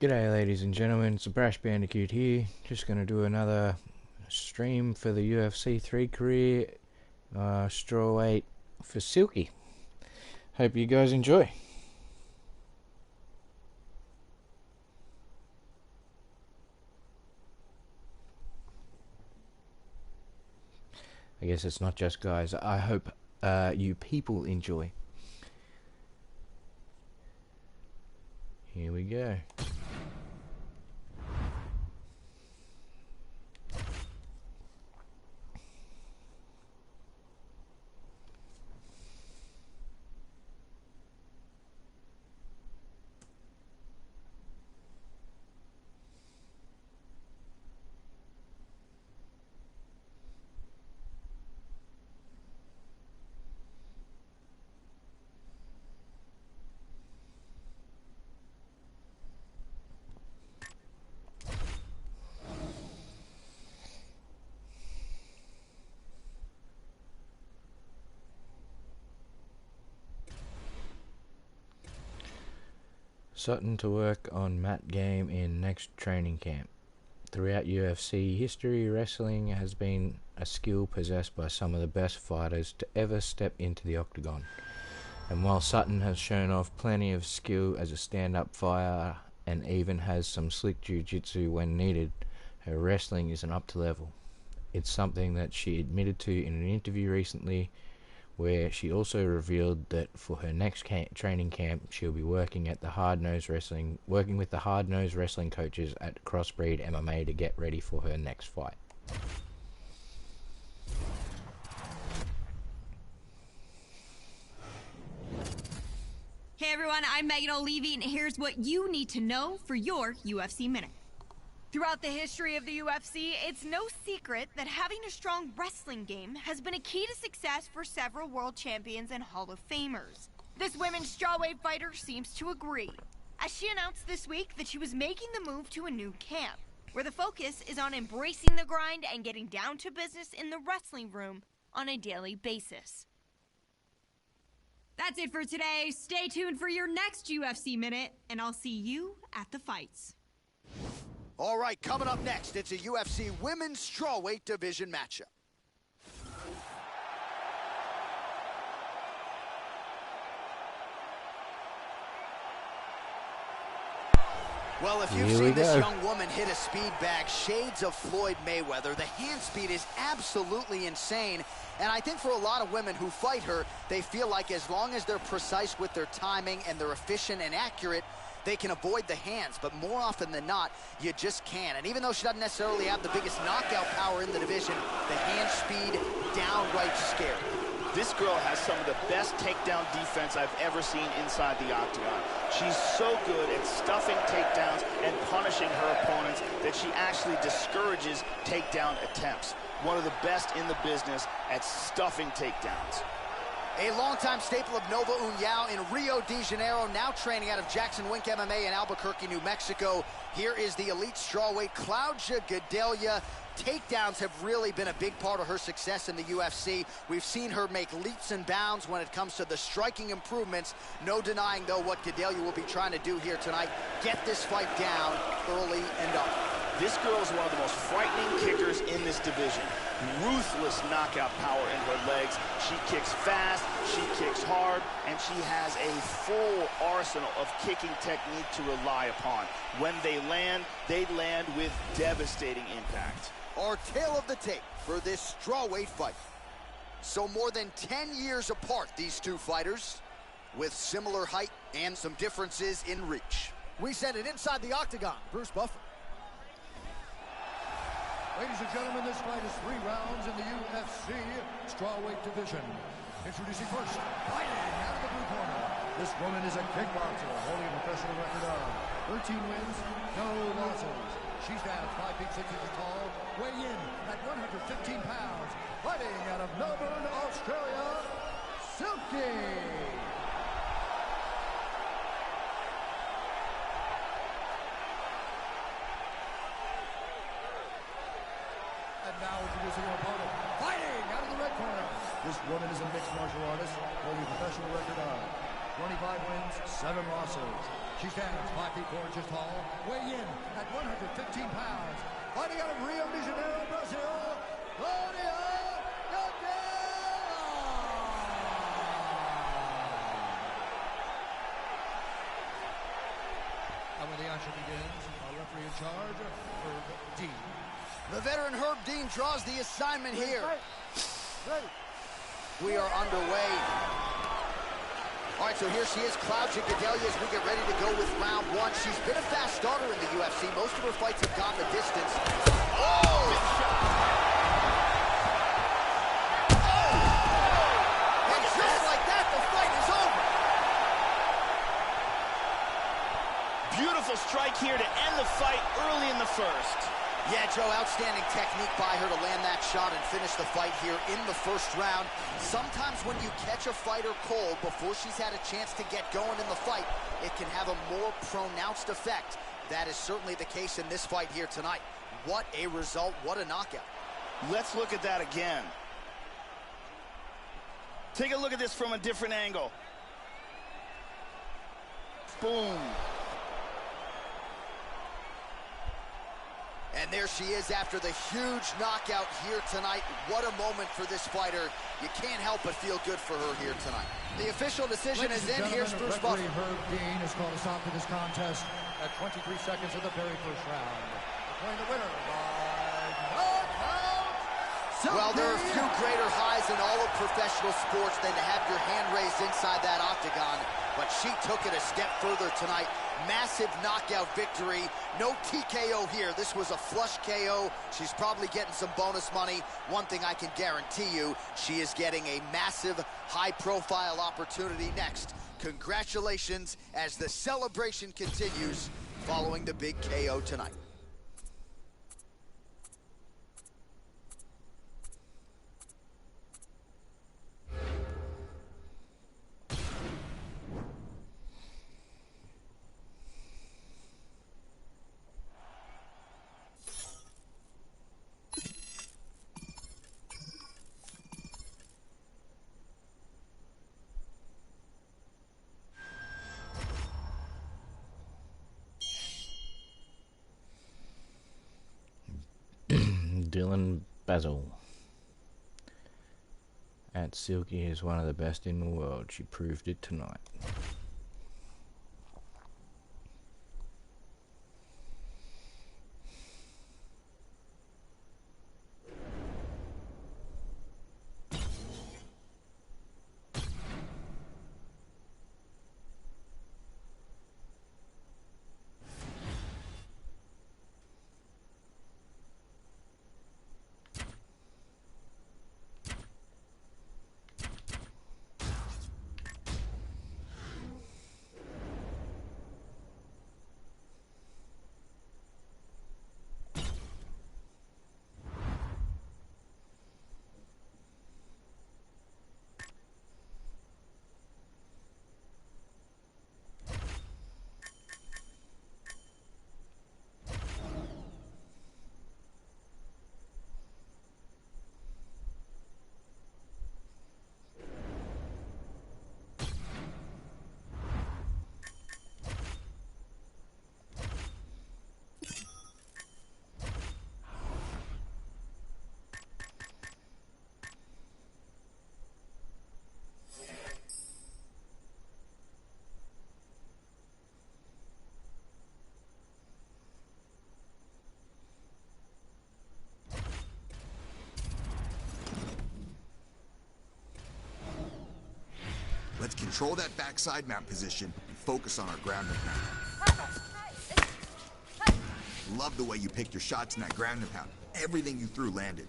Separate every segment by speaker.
Speaker 1: G'day ladies and gentlemen, it's a Brash Bandicoot here. Just going to do another stream for the UFC 3 career, strawweight for Silky. Hope you guys enjoy. I guess it's not just guys, I hope you people enjoy. Here we go. Sutton to work on mat game in next training camp. Throughout UFC history, wrestling has been a skill possessed by some of the best fighters to ever step into the octagon. And while Sutton has shown off plenty of skill as a stand-up fighter and even has some slick jiu-jitsu when needed, her wrestling isn't up to level. It's something that she admitted to in an interview recently, where she also revealed that for her next training camp, she'll be working with the hard-nosed wrestling coaches at Crossbreed MMA to get ready for her next fight.
Speaker 2: Hey everyone, I'm Megan O'Leary, and here's what you need to know for your UFC Minute. Throughout the history of the UFC, it's no secret that having a strong wrestling game has been a key to success for several world champions and Hall of Famers. This women's strawweight fighter seems to agree, as she announced this week that she was making the move to a new camp, where the focus is on embracing the grind and getting down to business in the wrestling room on a daily basis. That's it for today. Stay tuned for your next UFC Minute, and I'll see you at the fights.
Speaker 3: All right, coming up next, it's a UFC Women's Strawweight Division matchup. Well, if you've seen this young woman hit a speed bag, shades of Floyd Mayweather, the hand speed is absolutely insane. And I think for a lot of women who fight her, they feel like as long as they're precise with their timing and they're efficient and accurate, they can avoid the hands, but more often than not, you just can't. And even though she doesn't necessarily have the biggest knockout power in the division, the hand speed, downright scary.
Speaker 4: This girl has some of the best takedown defense I've ever seen inside the octagon. She's so good at stuffing takedowns and punishing her opponents that she actually discourages takedown attempts. One of the best in the business at stuffing takedowns.
Speaker 3: A longtime staple of Nova União in Rio de Janeiro, now training out of Jackson Wink MMA in Albuquerque, New Mexico. Here is the elite strawweight, Claudia Gadelha. Takedowns have really been a big part of her success in the UFC. We've seen her make leaps and bounds when it comes to the striking improvements. No denying, though, what Gadelha will be trying to do here tonight. Get this fight down early and up.
Speaker 4: This girl is one of the most frightening kickers in this division. Ruthless knockout power in her legs. She kicks fast, she kicks hard, and she has a full arsenal of kicking technique to rely upon. When they land with devastating impact.
Speaker 3: Our tale of the tape for this strawweight fight. So more than 10 years apart, these two fighters, with similar height and some differences in reach. We send it inside the octagon. Bruce Buffer.
Speaker 5: Ladies and gentlemen, this fight is 3 rounds in the UFC strawweight division. Introducing first, fighting out of the blue corner. This woman is a kickboxer, holding a professional record of 13 wins, no losses. She stands 5 feet 6 inches tall, weighing in at 115 pounds. Fighting out of Melbourne, Australia, Silky. Now introducing her opponent, fighting out of the red corner. This woman is a mixed martial artist, holding a professional record of 25 wins, 7 losses. She stands 5 feet 4 inches tall, weighing in at 115 pounds. Fighting out of Rio de Janeiro, Brazil, Claudia Gadelha! And when the action begins, our referee in charge, Herb Dean.
Speaker 3: The veteran Herb Dean draws the assignment here. We are underway. All right, so here she is, Claudia Gadelha, as we get ready to go with round one. She's been a fast starter in the UFC. Most of her fights have gone the distance. Oh! And just like that, the fight is over.
Speaker 4: Beautiful strike here to end the fight early in the first.
Speaker 3: Yeah, Joe, outstanding technique by her to land that shot and finish the fight here in the first round. Sometimes when you catch a fighter cold before she's had a chance to get going in the fight, it can have a more pronounced effect. That is certainly the case in this fight here tonight. What a result, what a knockout.
Speaker 4: Let's look at that again. Take a look at this from a different angle. Boom.
Speaker 3: And there she is after the huge knockout here tonight. What a moment for this fighter. You can't help but feel good for her here tonight. The official decision is in. Here's Bruce Buffer.
Speaker 5: Herb Dean has called a stop to this contest at 23 seconds of the very first round. Declaring the winner by knockout.
Speaker 3: Well, there are few greater highs in all of professional sports than to have your hand raised inside that octagon, but she took it a step further tonight. Massive knockout victory. No TKO here. This was a flush KO. She's probably getting some bonus money. One thing I can guarantee you, she is getting a massive, high-profile opportunity next. Congratulations as the celebration continues following the big KO tonight.
Speaker 1: Dylan Basil. Aunt Silky is one of the best in the world. She proved it tonight.
Speaker 6: Let's control that backside mount position and focus on our ground and pound. Love the way you picked your shots in that ground and pound. Everything you threw landed.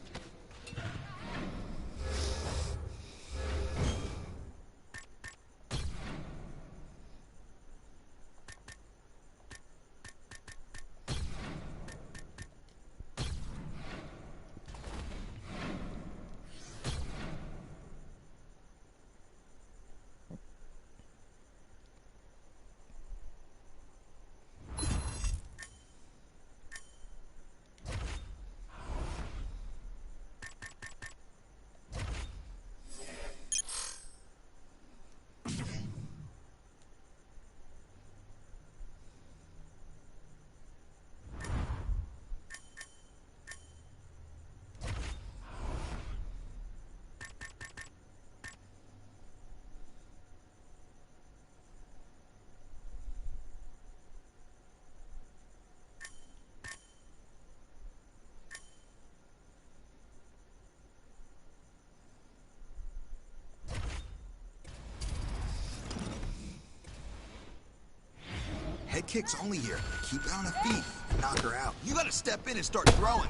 Speaker 6: kicks only here. Keep it on her feet. Knock her out. You gotta step in and start throwing.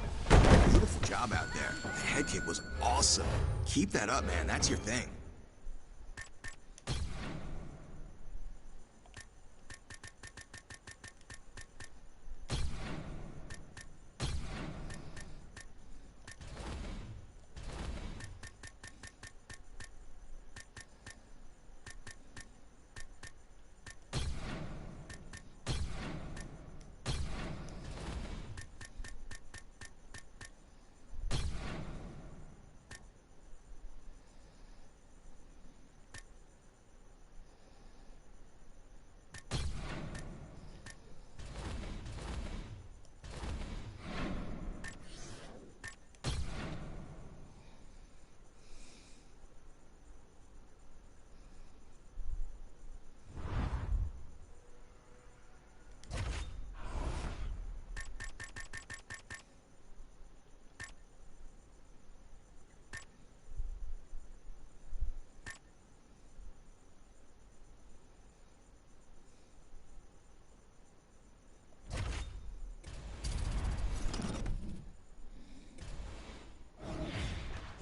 Speaker 6: Beautiful job out there. That head kick was awesome. Keep that up, man. That's your thing.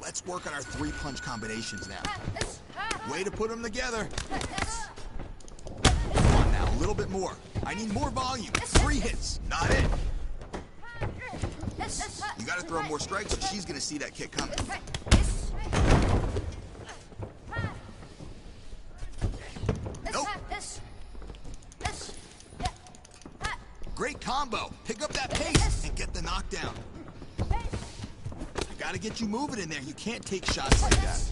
Speaker 6: Let's work on our 3-punch combinations now. Way to put them together. Come on now, a little bit more. I need more volume. 3 hits, not it. You gotta throw more strikes or she's gonna see that kick coming. Nope. Great combo. Pick up that pace and get the knockdown. Gotta get you moving in there. You can't take shots like that.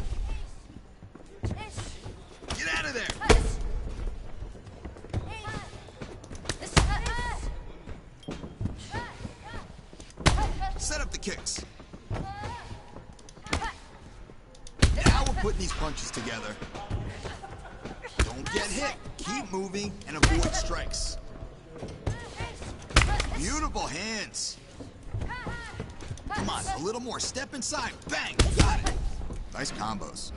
Speaker 6: Get out of there. Set up the kicks. Now we're putting these punches together. Don't get hit. Keep moving and avoid strikes. Beautiful hands. Come on, a little more. Step inside. Bang! Got it. Nice combos.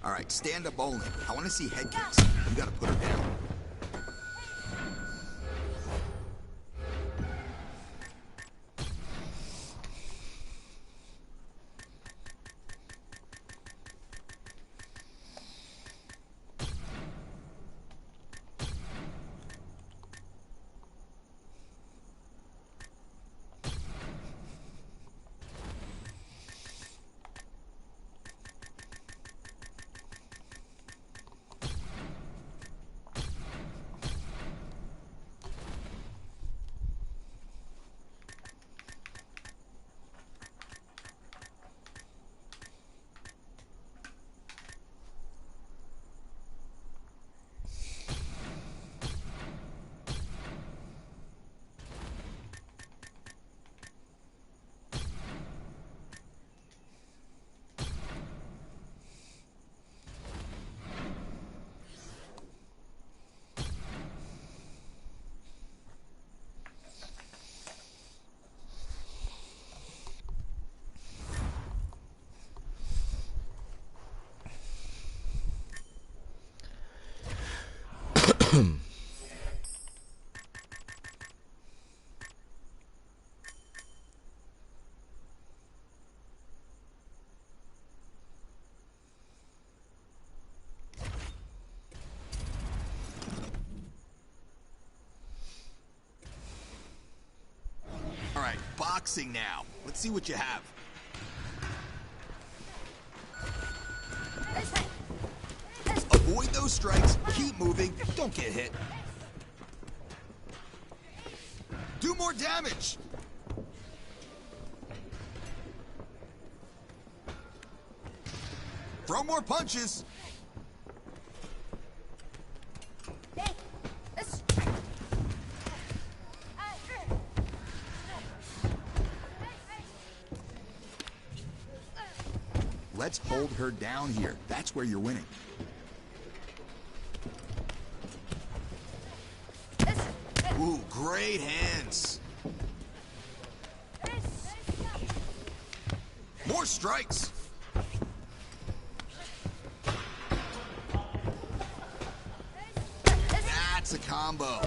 Speaker 6: All right, stand up bowling. I want to see head kicks. You got to put her down. boxing now. Let's see what you have. Avoid those strikes, keep moving, don't get hit. Do more damage! Throw more punches! Let's hold her down here. That's where you're winning. Ooh, great hands. More strikes. That's a combo.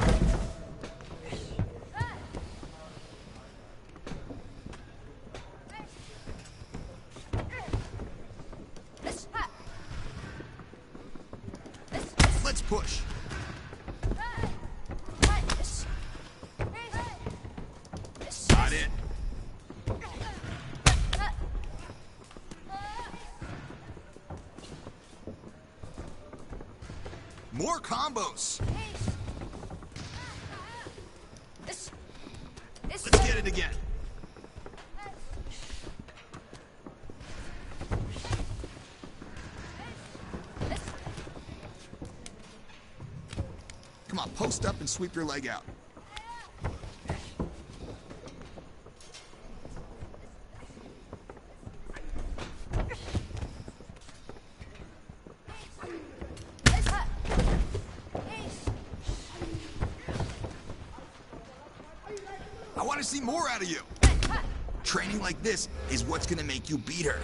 Speaker 6: Let's push. Got it. More combos. Let's get it again. Come on, post up and sweep your leg out. I want to see more out of you. Training like this is what's going to make you beat her.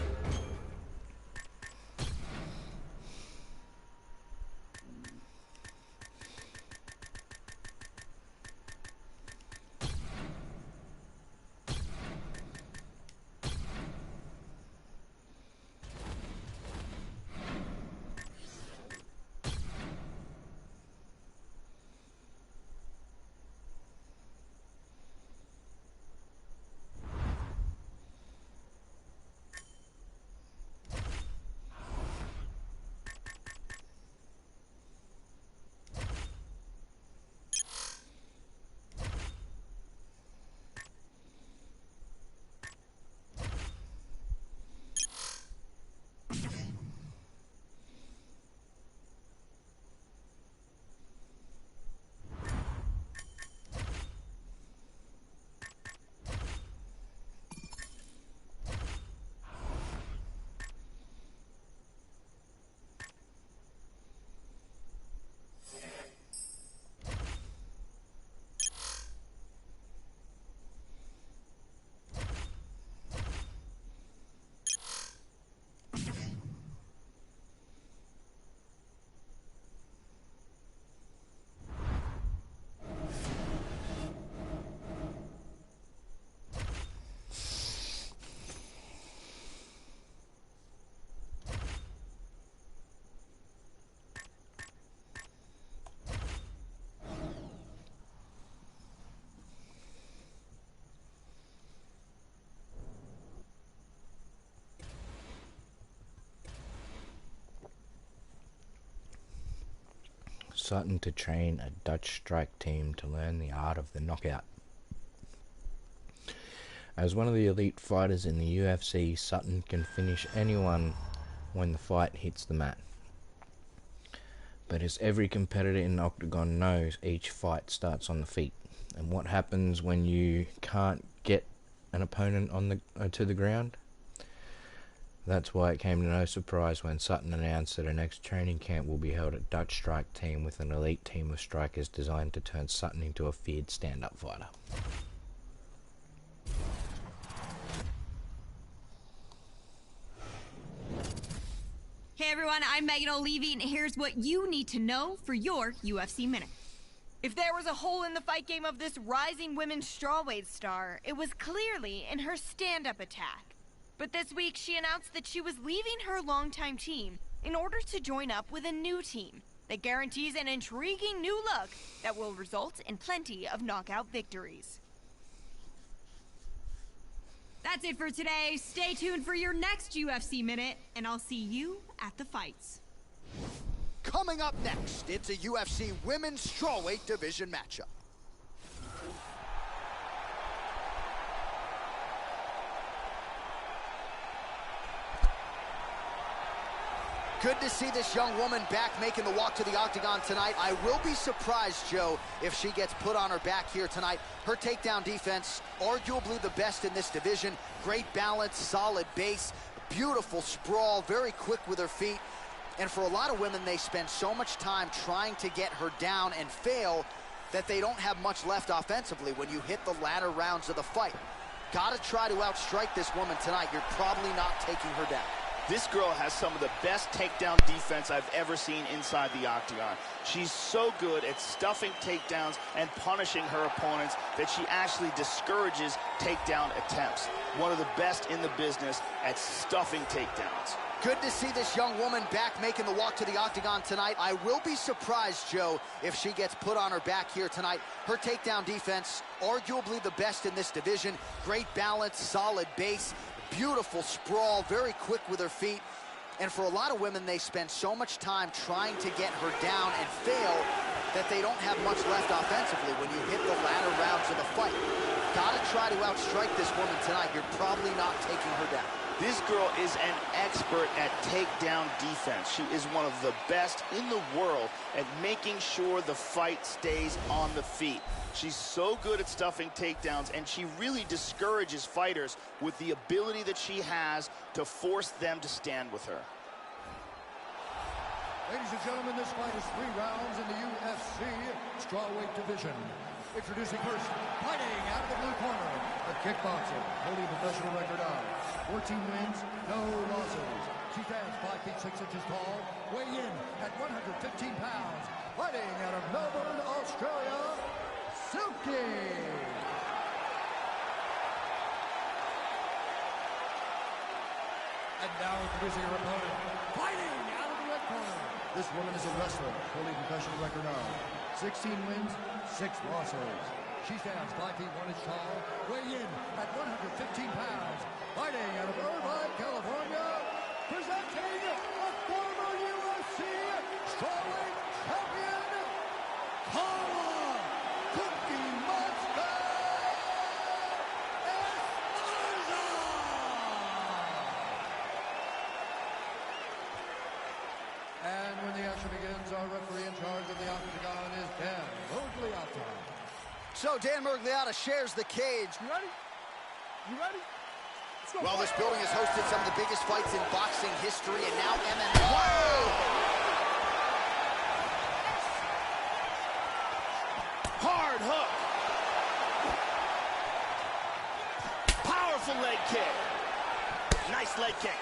Speaker 1: Sutton to train a Dutch strike team to learn the art of the knockout. As one of the elite fighters in the UFC, Sutton can finish anyone when the fight hits the mat. But as every competitor in the octagon knows, each fight starts on the feet. And what happens when you can't get an opponent on to the ground? That's why it came to no surprise when Sutton announced that her next training camp will be held at Dutch Strike Team with an elite team of strikers designed to turn Sutton into a feared stand-up fighter.
Speaker 2: Hey everyone, I'm Megan O'Leary, and here's what you need to know for your UFC Minute. If there was a hole in the fight game of this rising women's strawweight star, it was clearly in her stand-up attack. But this week, she announced that she was leaving her longtime team in order to join up with a new team that guarantees an intriguing new look that will result in plenty of knockout victories. That's it for today. Stay tuned for your next UFC Minute, and I'll see you at the fights.
Speaker 3: Coming up next, it's a UFC Women's Strawweight Division matchup. Good to see this young woman back making the walk to the octagon tonight. I will be surprised, Joe, if she gets put on her back here tonight. Her takedown defense, arguably the best in this division. Great balance, solid base, beautiful sprawl, very quick with her feet. And for a lot of women, they spend so much time trying to get her down and fail that they don't have much left offensively when you hit the latter rounds of the fight. Gotta try to outstrike this woman tonight. You're probably not taking her down.
Speaker 4: This girl has some of the best takedown defense I've ever seen inside the octagon. She's so good at stuffing takedowns and punishing her opponents that she actually discourages takedown attempts. One of the best in the business at stuffing takedowns.
Speaker 3: Good to see this young woman back making the walk to the octagon tonight. I will be surprised, Joe, if she gets put on her back here tonight. Her takedown defense, arguably the best in this division. Great balance, solid base, beautiful sprawl, very quick with her feet. And for a lot of women, they spend so much time trying to get her down and fail that they don't have much left offensively when you hit the latter rounds of the fight. Gotta try to outstrike this woman tonight. You're probably not taking her down.
Speaker 4: This girl is an expert at takedown defense. She is one of the best in the world at making sure the fight stays on the feet. She's so good at stuffing takedowns, and she really discourages fighters with the ability that she has to force them to stand with her.
Speaker 5: Ladies and gentlemen, this fight is 3 rounds in the UFC Strawweight Division. Introducing first, fighting out of the blue corner, a kickboxer, holding a professional record of 14 wins, no losses. She stands 5 feet 6 inches tall, weighing in at 115 pounds. Fighting out of Melbourne, Australia, Silky. And now introducing her opponent, fighting out of the red corner. This woman is a wrestler, holding a professional record of 16 wins, 6 losses. She stands 5 feet 1 inch tall, weighing in at 115 pounds. Fighting out of Irvine, California, presenting a former UFC strawweight champion, Carla Cookie Monster Esparza! And when the action begins, our referee in charge of the octagon is Dan Murgliata.
Speaker 3: So Dan Murgliata shares the cage.
Speaker 7: You ready? You ready?
Speaker 3: Well, this building has hosted some of the biggest fights in boxing history, and now MMA. Whoa!
Speaker 4: Hard hook. Powerful leg kick. Nice leg kick.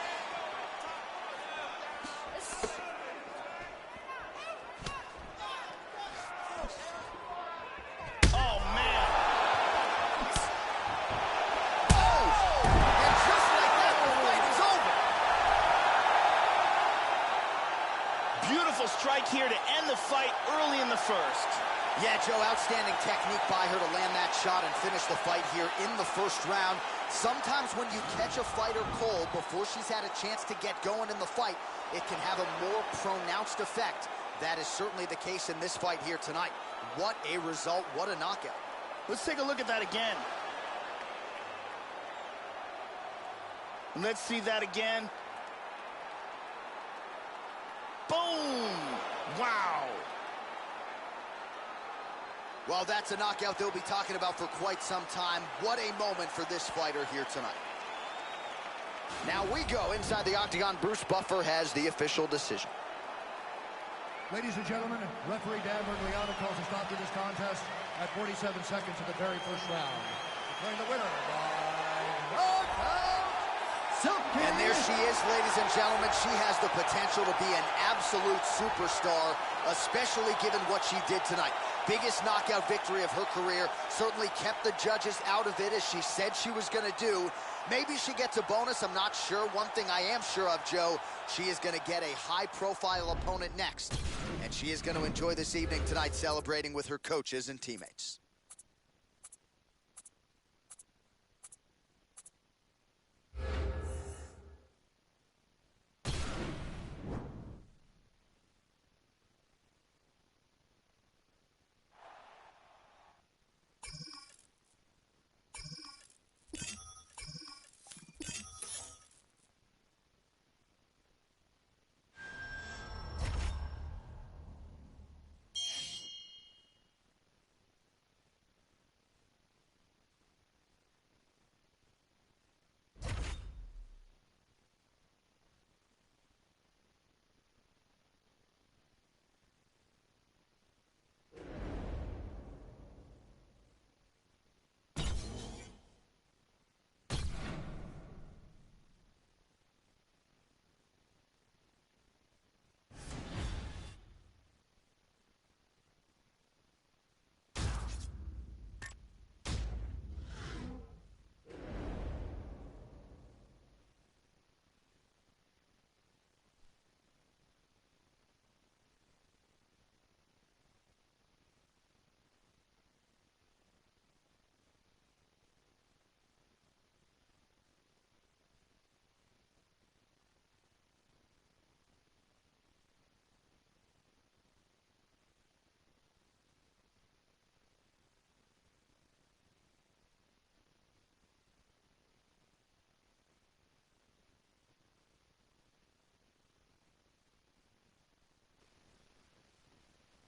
Speaker 4: Strike here to end the fight early in the first.
Speaker 3: Yeah, Joe, outstanding technique by her to land that shot and finish the fight here in the first round. Sometimes when you catch a fighter cold before she's had a chance to get going in the fight, it can have a more pronounced effect. That is certainly the case in this fight here tonight. What a result, what a knockout.
Speaker 4: Let's take a look at that again. Let's see that again. Boom! Wow!
Speaker 3: Well, that's a knockout they'll be talking about for quite some time. What a moment for this fighter here tonight. Now we go inside the octagon. Bruce Buffer has the official decision.
Speaker 5: Ladies and gentlemen, referee Dan Murgliata calls a stop to this contest at 47 seconds of the very first round. Declaring the winner by knockout. Silky.
Speaker 3: And there she is, ladies and gentlemen. She has the potential to be an absolute superstar, especially given what she did tonight. Biggest knockout victory of her career. Certainly kept the judges out of it, as she said she was going to do. Maybe she gets a bonus, I'm not sure. One thing I am sure of, Joe, she is going to get a high-profile opponent next. And she is going to enjoy this evening tonight celebrating with her coaches and teammates.